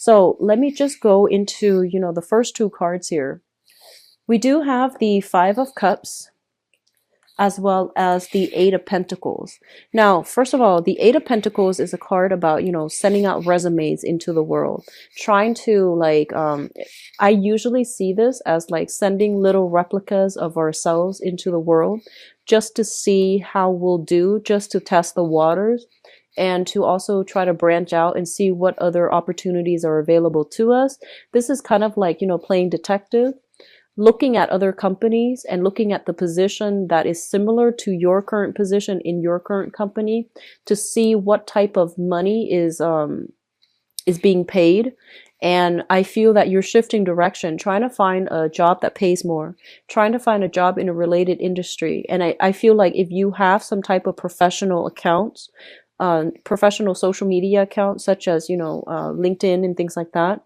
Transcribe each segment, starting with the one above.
So let me just go into, the first two cards here. We do have the Five of Cups as well as the Eight of Pentacles. Now, first of all, the Eight of Pentacles is a card about, sending out resumes into the world, trying to I usually see this as like sending little replicas of ourselves into the world just to see how we'll do, just to test the waters, and to also try to branch out and see what other opportunities are available to us. This is kind of like, playing detective, looking at other companies and looking at the position that is similar to your current position in your current company to see what type of money is being paid. And I feel that you're shifting direction, trying to find a job that pays more, trying to find a job in a related industry. And I feel like if you have some type of professional accounts, professional social media accounts, such as, LinkedIn and things like that,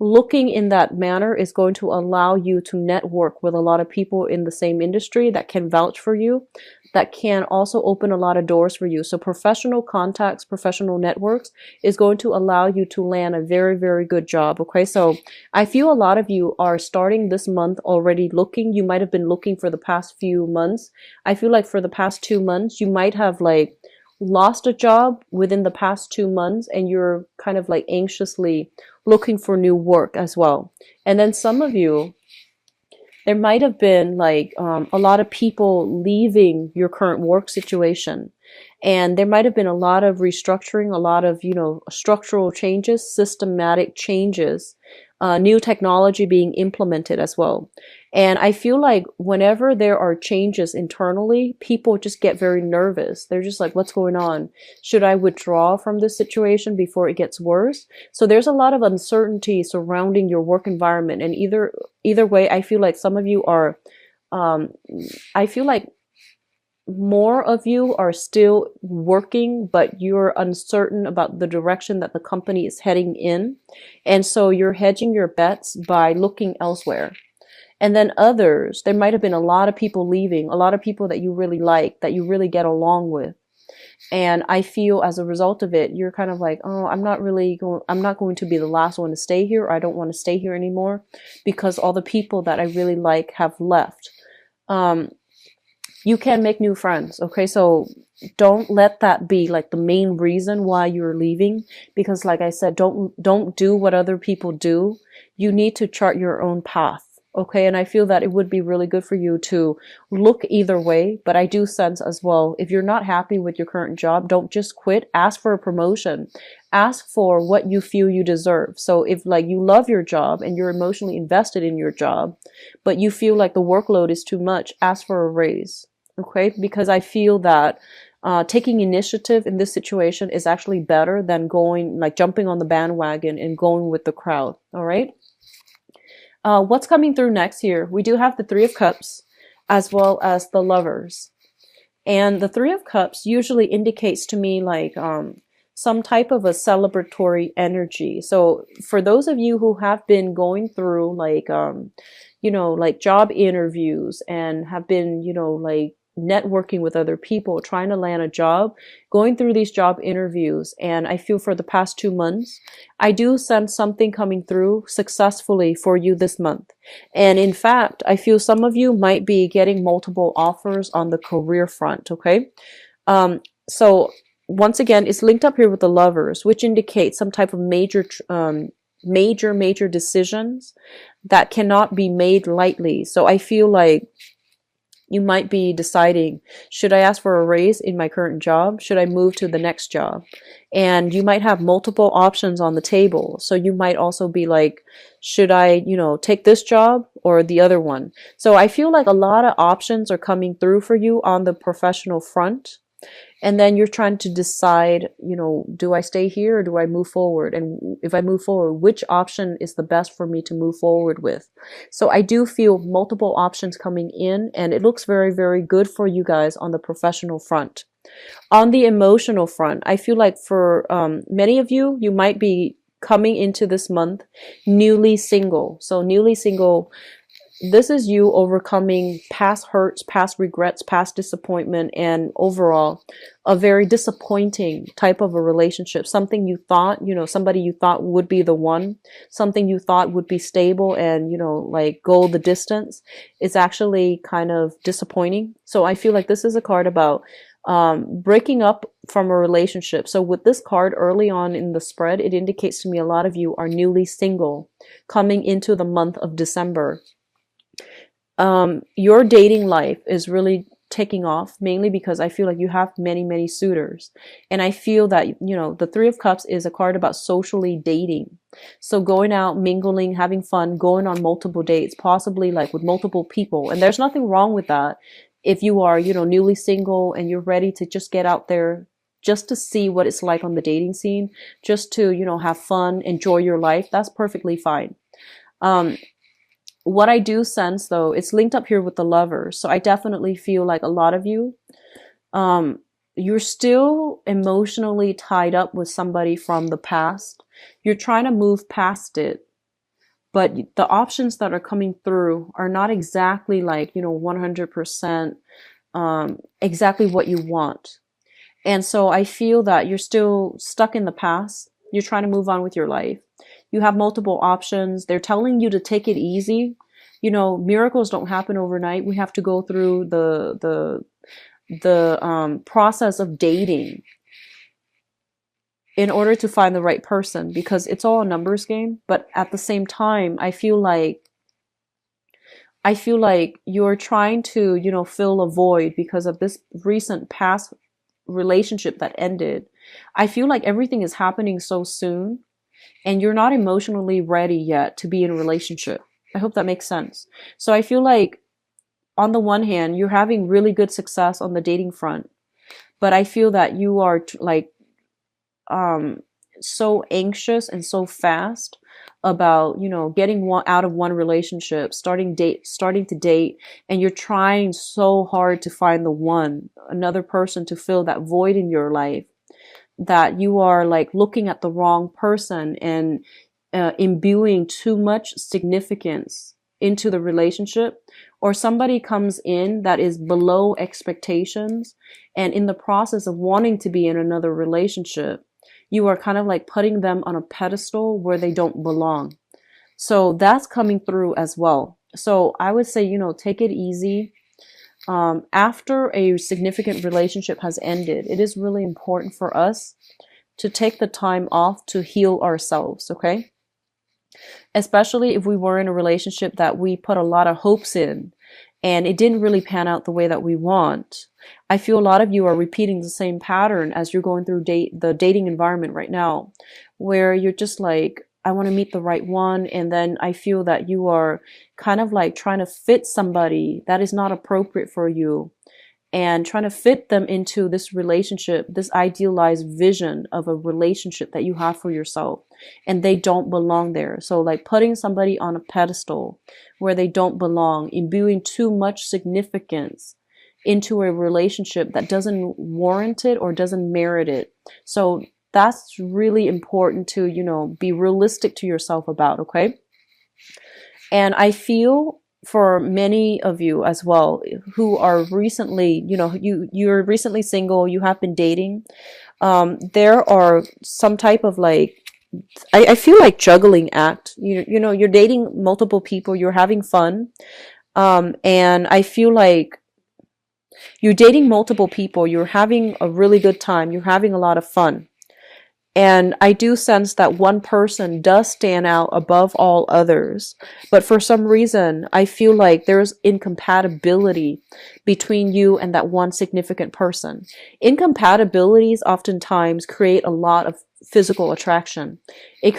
looking in that manner is going to allow you to network with a lot of people in the same industry that can vouch for you, that can also open a lot of doors for you. So professional contacts, professional networks is going to allow you to land a very, very good job. Okay. So I feel a lot of you are starting this month already looking. You might have been looking for the past few months. I feel like for the past 2 months, you might have lost a job within the past 2 months, and you're kind of anxiously looking for new work as well. And then some of you, there might have been a lot of people leaving your current work situation, and there might have been a lot of restructuring, a lot of structural changes, systematic changes, new technology being implemented as well. And I feel like whenever there are changes internally, people just get very nervous. They're just like, what's going on? Should I withdraw from this situation before it gets worse? So there's a lot of uncertainty surrounding your work environment. And either way, I feel like some of you are, I feel like more of you are still working, but you're uncertain about the direction that the company is heading in. And so you're hedging your bets by looking elsewhere. And then others, there might have been a lot of people leaving, a lot of people that you really like, that you really get along with. And I feel as a result of it, you're kind of like, oh, I'm not going to be the last one to stay here. Or I don't want to stay here anymore because all the people that I really like have left. You can make new friends. Okay. So don't let that be the main reason why you're leaving, because like I said, don't do what other people do. You need to chart your own path. Okay. And I feel that it would be really good for you to look either way. But I do sense as well, if you're not happy with your current job, don't just quit. Ask for a promotion. Ask for what you feel you deserve. So if you love your job and you're emotionally invested in your job, but you feel like the workload is too much, ask for a raise. Okay. Because I feel that taking initiative in this situation is actually better than jumping on the bandwagon and going with the crowd. All right. What's coming through next here? We do have the Three of Cups as well as the Lovers. And the Three of Cups usually indicates to me some type of a celebratory energy. So for those of you who have been going through job interviews and have been, networking with other people, trying to land a job, going through these job interviews. And I feel for the past 2 months, I do sense something coming through successfully for you this month. And in fact, I feel some of you might be getting multiple offers on the career front. Okay. So once again, it's linked up here with the Lovers, which indicates some type of major decisions that cannot be made lightly. So I feel like you might be deciding, should I ask for a raise in my current job? Should I move to the next job? And you might have multiple options on the table. So you might also be like, should I, take this job or the other one? So I feel like a lot of options are coming through for you on the professional front. And then you're trying to decide, do I stay here or do I move forward? And if I move forward, which option is the best for me to move forward with? So I do feel multiple options coming in, and it looks very, very good for you guys on the professional front. On the emotional front, I feel like for many of you, you might be coming into this month newly single. So newly single, this is you overcoming past hurts, past regrets, past disappointment, and overall a very disappointing type of a relationship. Something you thought, somebody you thought would be the one, something you thought would be stable and, like go the distance. It's actually kind of disappointing. So I feel like this is a card about breaking up from a relationship. So with this card early on in the spread, it indicates to me a lot of you are newly single coming into the month of December. Your dating life is really taking off, mainly because I feel like you have many, many suitors. And I feel that, the Three of Cups is a card about socially dating. So going out, mingling, having fun, going on multiple dates, possibly like with multiple people. And there's nothing wrong with that. If you are, newly single and you're ready to just get out there just to see what it's like on the dating scene, just to, have fun, enjoy your life, that's perfectly fine. What I do sense, though, it's linked up here with the Lovers. So I definitely feel like a lot of you, you're still emotionally tied up with somebody from the past. You're trying to move past it, but the options that are coming through are not exactly like, 100% exactly what you want. And so I feel that you're still stuck in the past. You're trying to move on with your life. You have multiple options. They're telling you to take it easy. Miracles don't happen overnight. We have to go through the process of dating in order to find the right person, because it's all a numbers game. But at the same time, I feel like you're trying to, fill a void because of this recent past relationship that ended. I feel like everything is happening so soon and you're not emotionally ready yet to be in a relationship. I hope that makes sense. So I feel like on the one hand, you're having really good success on the dating front, but I feel that you are so anxious and so fast about, getting out of one relationship, starting to date, and you're trying so hard to find another person to fill that void in your life, that you are like looking at the wrong person and imbuing too much significance into the relationship, or somebody comes in that is below expectations, and in the process of wanting to be in another relationship, you are kind of like putting them on a pedestal where they don't belong. So that's coming through as well. So I would say, take it easy. After a significant relationship has ended, it is really important for us to take the time off to heal ourselves, okay? Especially if we were in a relationship that we put a lot of hopes in and it didn't really pan out the way that we want. I feel a lot of you are repeating the same pattern as you're going through the dating environment right now, where you're just like, I want to meet the right one. And then I feel that you are kind of like trying to fit somebody that is not appropriate for you and trying to fit them into this relationship, this idealized vision of a relationship that you have for yourself, and they don't belong there. So like putting somebody on a pedestal where they don't belong, imbuing too much significance into a relationship that doesn't warrant it or doesn't merit it. So that's really important to, be realistic to yourself about, okay? And I feel for many of you as well who are recently, you're recently single, you have been dating, there are some type of like, I feel like juggling act. You're dating multiple people, you're having fun, and I feel like you're dating multiple people, you're having a really good time, you're having a lot of fun. And I do sense that one person does stand out above all others. But for some reason, I feel like there's incompatibility between you and that one significant person. Incompatibilities oftentimes create a lot of physical attraction. It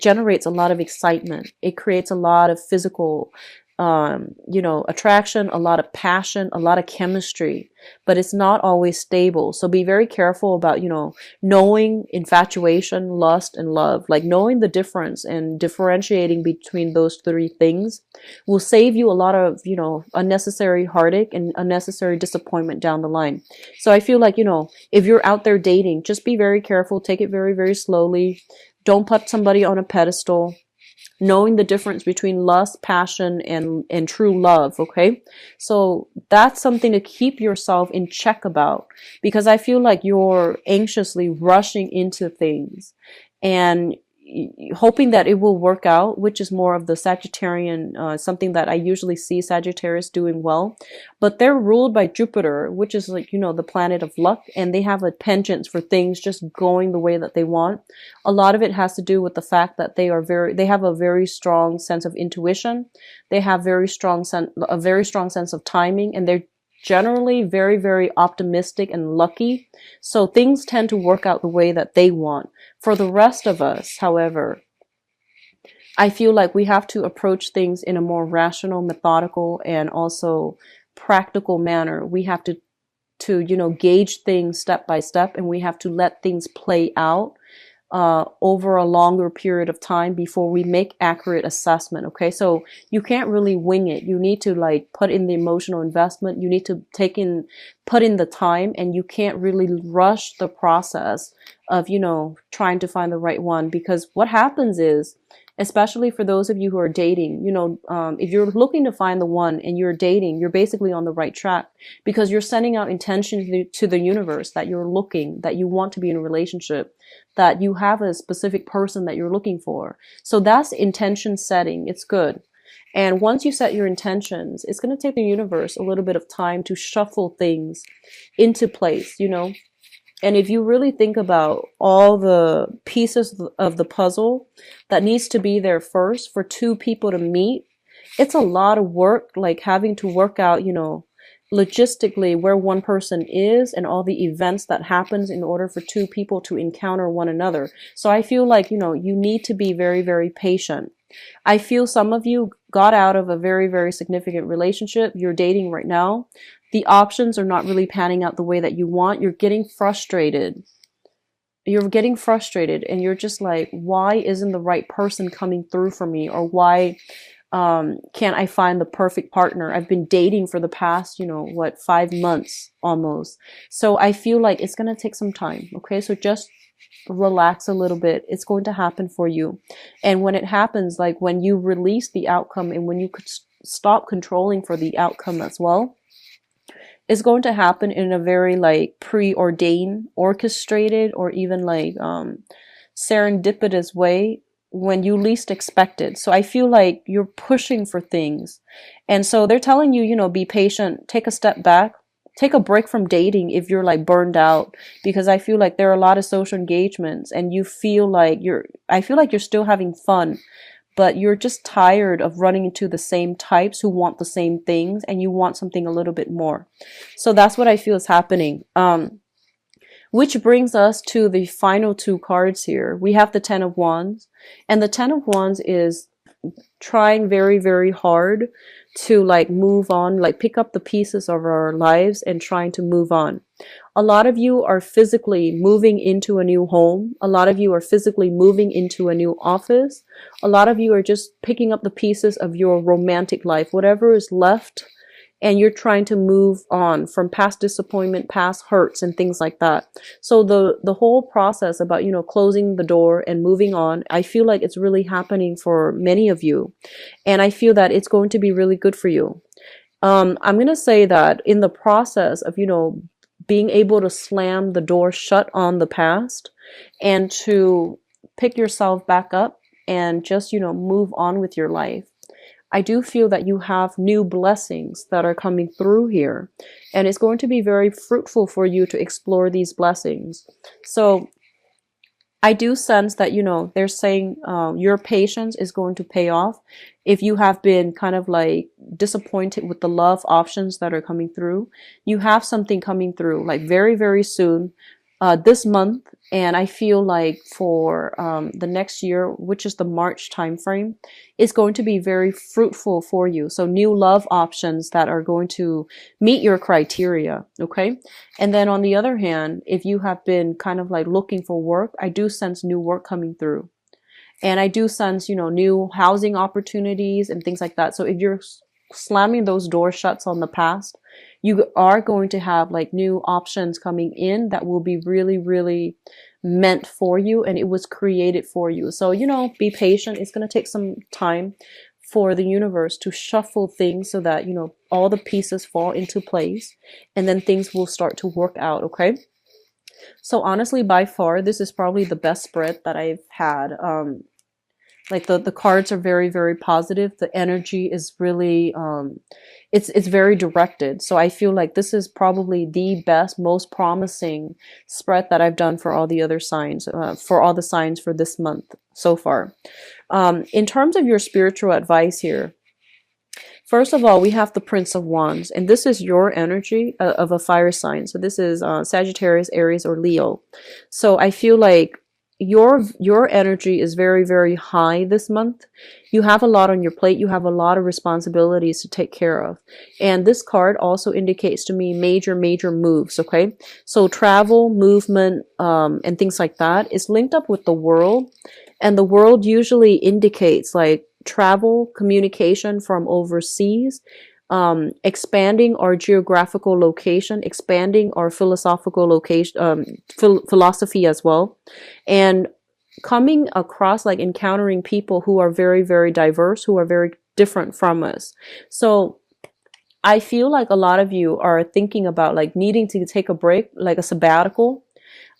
generates a lot of excitement. It creates a lot of physical attraction, a lot of passion, a lot of chemistry, but it's not always stable. So be very careful about, knowing infatuation, lust, and love, like knowing the difference and differentiating between those three things will save you a lot of, unnecessary heartache and unnecessary disappointment down the line. So I feel like, if you're out there dating, just be very careful, take it very, very slowly. Don't put somebody on a pedestal. knowing the difference between lust, passion, and true love. Okay. So that's something to keep yourself in check about, because I feel like you're anxiously rushing into things and hoping that it will work out, which is more of the Sagittarian, something that I usually see Sagittarius doing well. But they're ruled by Jupiter, which is like, the planet of luck, and they have a penchant for things just going the way that they want. A lot of it has to do with the fact that they have a very strong sense of intuition. They have a very strong sense of timing, and they're generally very, very optimistic and lucky. So things tend to work out the way that they want. For the rest of us, however, I feel like we have to approach things in a more rational, methodical, and also practical manner. We have to gauge things step by step, and we have to let things play out over a longer period of time before we make accurate assessment. Okay, so you can't really wing it. You need to like put in the emotional investment. You need to put in the time, and you can't really rush the process of trying to find the right one. Because what happens is, especially for those of you who are dating, if you're looking to find the one and you're dating, you're basically on the right track, because you're sending out intention to the universe that that you want to be in a relationship, that you have a specific person that you're looking for. So that's intention setting. It's good. And once you set your intentions, it's going to take the universe a little bit of time to shuffle things into place, And if you really think about all the pieces of the puzzle that needs to be there first for two people to meet, it's a lot of work, like having to work out, logistically where one person is and all the events that happens in order for two people to encounter one another. So I feel like, you need to be very, very patient. I feel some of you got out of a very, very significant relationship. You're dating right now. The options are not really panning out the way that you want. You're getting frustrated. And you're just like, why isn't the right person coming through for me? Or why can't I find the perfect partner? I've been dating for the past, 5 months almost. So I feel like it's going to take some time. Okay. So just relax a little bit. It's going to happen for you. And when it happens, like when you release the outcome and when you could stop controlling for the outcome as well, it's going to happen in a very like preordained, orchestrated, or even like serendipitous way when you least expect it. So I feel like you're pushing for things. And so they're telling you, be patient, take a step back, take a break from dating if you're like burned out, because I feel like there are a lot of social engagements and I feel like you're still having fun, but you're just tired of running into the same types who want the same things, and you want something a little bit more. So that's what I feel is happening. Which brings us to the final two cards here. We have the Ten of Wands, and the Ten of Wands is trying very, very hard to like move on, like pick up the pieces of our lives and trying to move on. A lot of you are physically moving into a new home. A lot of you are physically moving into a new office. A lot of you are just picking up the pieces of your romantic life, whatever is left, and you're trying to move on from past disappointment, past hurts, and things like that. So the whole process about, closing the door and moving on, I feel like it's really happening for many of you. And I feel that it's going to be really good for you. I'm going to say that in the process of, being able to slam the door shut on the past and to pick yourself back up and just, move on with your life, I do feel that you have new blessings that are coming through here, and it's going to be very fruitful for you to explore these blessings. So I do sense that, they're saying your patience is going to pay off. If you have been kind of like disappointed with the love options that are coming through, you have something coming through like very, very soon, this month. And I feel like for the next year, which is the March timeframe, is going to be very fruitful for you. So new love options that are going to meet your criteria. Okay. And then on the other hand, if you have been kind of like looking for work, I do sense new work coming through. And I do sense, new housing opportunities and things like that. So if you're slamming those door shuts on the past, you are going to have like new options coming in that will be really, really meant for you and it was created for you. So, you know, be patient. It's going to take some time for the universe to shuffle things so that, you know, all the pieces fall into place and then things will start to work out. Okay. So honestly, by far, this is probably the best spread that I've had. Like the cards are very, very positive. The energy is really, it's very directed. So I feel like this is probably the best, most promising spread that I've done for all the other signs, for all the signs for this month so far. In terms of your spiritual advice here, first of all, we have the Prince of Wands, and this is your energy of a fire sign. So this is Sagittarius, Aries, or Leo. So I feel like your energy is very, very high this month. You have a lot on your plate. You have a lot of responsibilities to take care of. And this card also indicates to me major, major moves, okay? So travel, movement, and things like that is linked up with the world. And the world usually indicates like travel, communication from overseas, expanding our geographical location, expanding our philosophical location, philosophy as well, and coming across, like encountering people who are very, very diverse, who are very different from us. So I feel like a lot of you are thinking about like needing to take a break, like a sabbatical.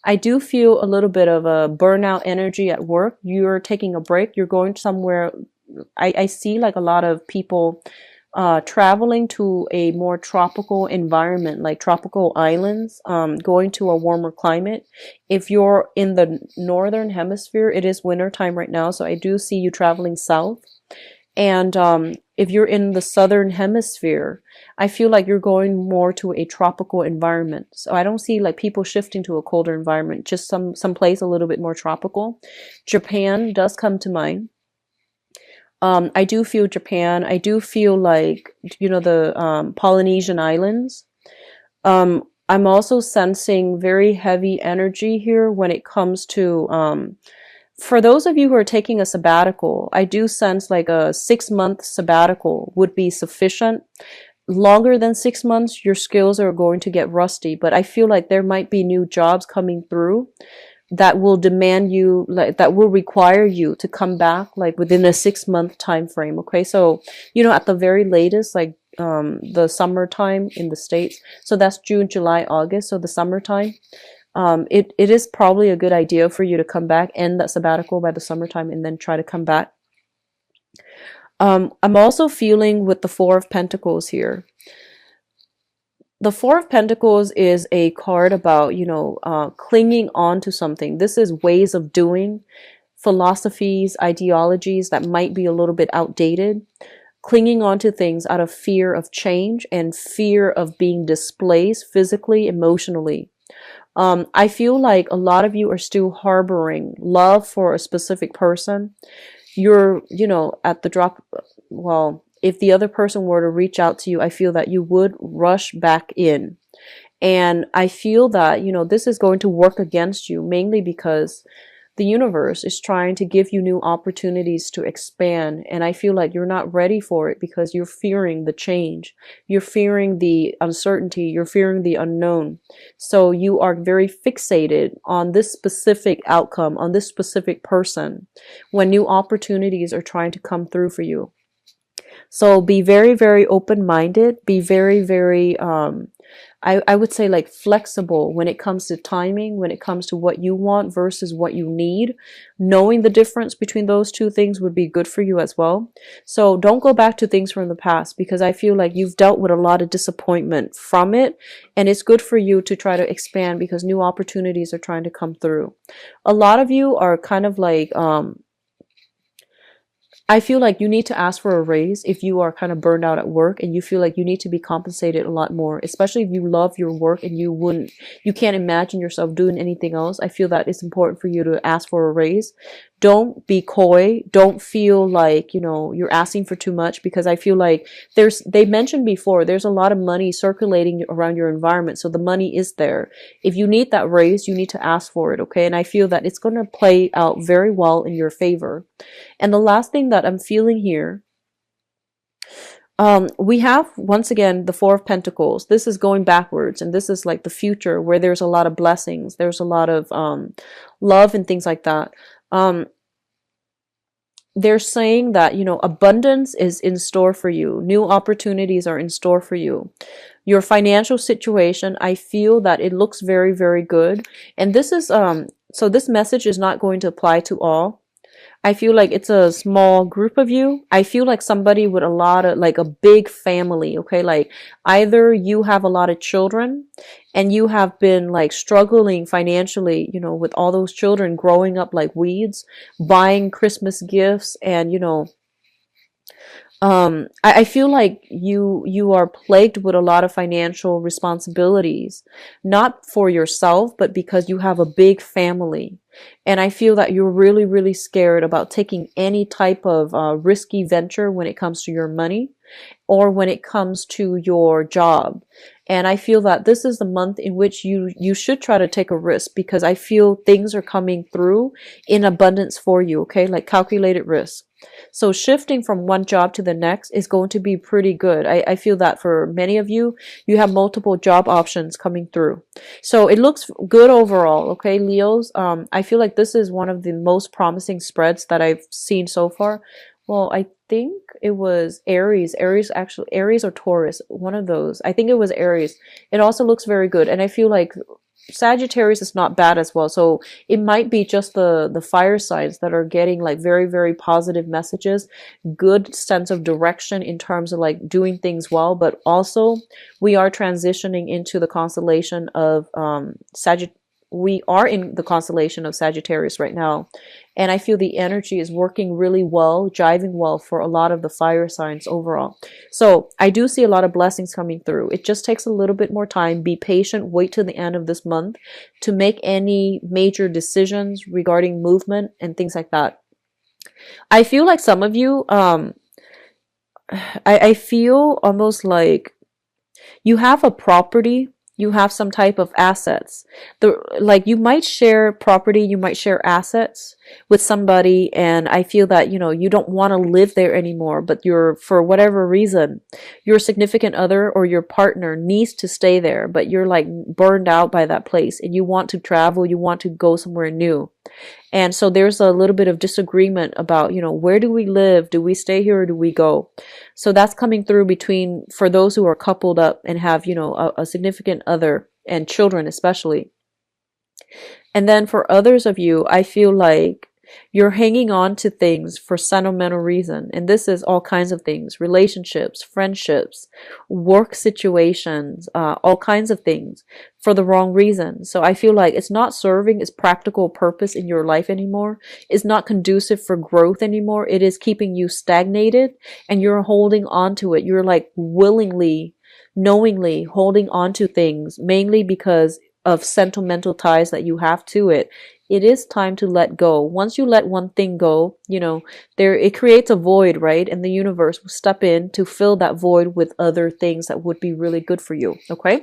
I do feel a little bit of a burnout energy at work. You're taking a break. You're going somewhere. I see like a lot of people traveling to a more tropical environment, like tropical islands, going to a warmer climate. If you're in the northern hemisphere, it is winter time right now, so I do see you traveling south. And if you're in the southern hemisphere, I feel like you're going more to a tropical environment. So I don't see like people shifting to a colder environment, just some place a little bit more tropical. Japan does come to mind. I do feel Japan. I do feel like, you know, the Polynesian islands. I'm also sensing very heavy energy here when it comes to, for those of you who are taking a sabbatical, I do sense like a 6-month sabbatical would be sufficient. Longer than 6 months, your skills are going to get rusty, but I feel like there might be new jobs coming through that will demand you, like that will require you to come back like within a 6-month time frame. Okay, so you know, at the very latest, like the summertime in the States, so that's June, July, August, so the summertime, it is probably a good idea for you to come back, end that sabbatical by the summertime, and then try to come back. I'm also feeling with the Four of Pentacles here. The Four of Pentacles is a card about, you know, clinging on to something. This is ways of doing, philosophies, ideologies that might be a little bit outdated. Clinging on to things out of fear of change and fear of being displaced physically, emotionally. I feel like a lot of you are still harboring love for a specific person. You're, you know, at the drop, well, if the other person were to reach out to you, I feel that you would rush back in. And I feel that, you know, this is going to work against you, mainly because the universe is trying to give you new opportunities to expand. And I feel like you're not ready for it because you're fearing the change. You're fearing the uncertainty. You're fearing the unknown. So you are very fixated on this specific outcome, on this specific person, when new opportunities are trying to come through for you. So be very, very open-minded. Be very, very, I would say like flexible when it comes to timing, when it comes to what you want versus what you need. Knowing the difference between those two things would be good for you as well. So don't go back to things from the past, because I feel like you've dealt with a lot of disappointment from it. And it's good for you to try to expand because new opportunities are trying to come through. A lot of you are kind of like, I feel like you need to ask for a raise if you are kind of burned out at work and you feel like you need to be compensated a lot more, especially if you love your work and you can't imagine yourself doing anything else. I feel that it's important for you to ask for a raise. Don't be coy. Don't feel like, you know, you're asking for too much, because I feel like they mentioned before, there's a lot of money circulating around your environment. So the money is there. If you need that raise, you need to ask for it. Okay. And I feel that it's going to play out very well in your favor. And the last thing that I'm feeling here, We have, once again, the Four of Pentacles. This is going backwards, and this is like the future where there's a lot of blessings. There's a lot of love and things like that. They're saying that, abundance is in store for you. New opportunities are in store for you. Your financial situation, I feel that it looks very, very good. And this is, so this message is not going to apply to all. I feel like it's a small group of you. I feel like somebody with a lot of, like a big family, okay? Like either you have a lot of children and you have been like struggling financially, with all those children growing up like weeds, buying Christmas gifts and, I feel like you are plagued with a lot of financial responsibilities, not for yourself, but because you have a big family. And I feel that you're really, really scared about taking any type of risky venture when it comes to your money or when it comes to your job. And I feel that this is the month in which you should try to take a risk, because I feel things are coming through in abundance for you, okay? Like calculated risk. So shifting from one job to the next is going to be pretty good. I feel that for many of you, you have multiple job options coming through. So it looks good overall, okay, Leos? I feel like this is one of the most promising spreads that I've seen so far. Well, I think it was Aries. Actually, Aries or Taurus, one of those. I think it was Aries. It also looks very good. And I feel like Sagittarius is not bad as well. So it might be just the fire signs that are getting like very, very positive messages, good sense of direction in terms of like doing things well. But also we are transitioning into the constellation of we are in the constellation of Sagittarius right now. And I feel the energy is working really well, jiving well for a lot of the fire signs overall. So I do see a lot of blessings coming through. It just takes a little bit more time. Be patient. Wait till the end of this month to make any major decisions regarding movement and things like that. I feel like some of you, I feel almost like you have a property, you have some type of assets. Like you might share property, you might share assets with somebody, and I feel that, you don't want to live there anymore, but for whatever reason, your significant other or your partner needs to stay there, but you're like burned out by that place and you want to travel, you want to go somewhere new. And so there's a little bit of disagreement about, where do we live? Do we stay here or do we go? So that's coming through for those who are coupled up and have, a significant other and children especially. And then for others of you, I feel like you're hanging on to things for sentimental reason. And this is all kinds of things: relationships, friendships, work situations, all kinds of things for the wrong reason. So I feel like it's not serving its practical purpose in your life anymore. It's not conducive for growth anymore. It is keeping you stagnated and you're holding on to it. You're like willingly, knowingly holding on to things, mainly because of sentimental ties that you have to it. It is time to let go. Once you let one thing go, it creates a void, right? And the universe will step in to fill that void with other things that would be really good for you. Okay?